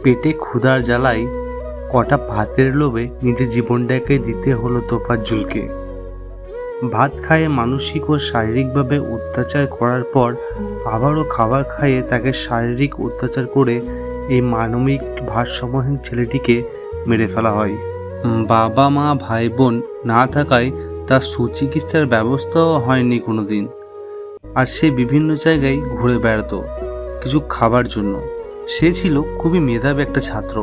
পেটে ক্ষুধার জ্বালায় কটা ভাতের লোভে নিজের জীবনটাকে দিতে হলো তোফাজ্জুলকে। ভাত খাইয়ে মানসিক ও শারীরিকভাবে অত্যাচার করার পর আবারও খাবার খাইয়ে তাকে শারীরিক অত্যাচার করে এই মানবিক ভারসাম্যহীন ছেলেটিকে মেরে ফেলা হয়। বাবা মা ভাই বোন না থাকায় তার সুচিকিৎসার ব্যবস্থাও হয়নি কোনো দিন। আর সে বিভিন্ন জায়গায় ঘুরে বেড়াতো কিছু খাবার জন্য। সে ছিল খুবই মেধাবী একটা ছাত্র।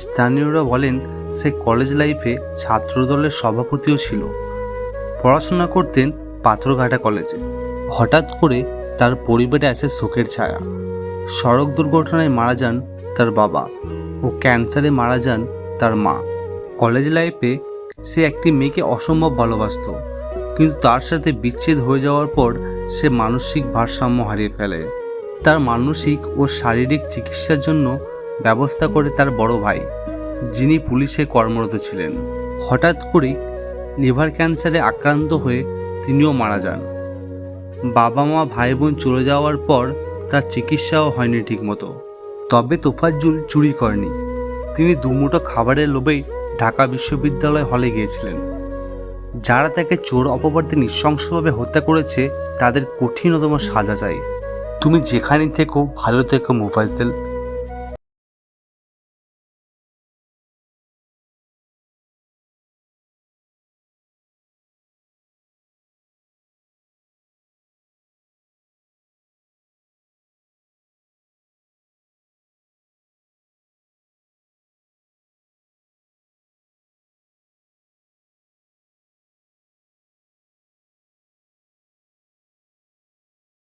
স্থানীয়রা বলেন সে কলেজ লাইফে ছাত্রদলের সভাপতিও ছিল। পড়াশোনা করতেন পাথরঘাটা কলেজে। হঠাৎ করে তার পরিবারে আসে শোকের ছায়া। সড়ক দুর্ঘটনায় মারা যান তার বাবা ও ক্যান্সারে মারা যান তার মা। কলেজ লাইফে সে একটি মেয়েকে অসম্ভব ভালোবাসত, কিন্তু তার সাথে বিচ্ছেদ হয়ে যাওয়ার পর সে মানসিক ভারসাম্য হারিয়ে ফেলে। তার মানসিক ও শারীরিক চিকিৎসার জন্য ব্যবস্থা করে তার বড় ভাই, যিনি পুলিশে কর্মরত ছিলেন। হঠাৎ করেই লিভার ক্যান্সারে আক্রান্ত হয়ে তিনিও মারা যান। বাবা মা ভাই বোন চলে যাওয়ার পর তার চিকিৎসাও হয়নি ঠিকমতো। তবে তোফাজ্জুল চুরি করেনি। তিনি দুমুঠো খাবারের লোভেই ঢাকা বিশ্ববিদ্যালয় হলে গিয়েছিলেন। যারা তাকে চোর অপবাদে নৃশংসভাবে হত্যা করেছে তাদের কঠিনতম সাজা চাই। তুমি যেখানে থেকো ভালো থেকো মুফাজ্জল।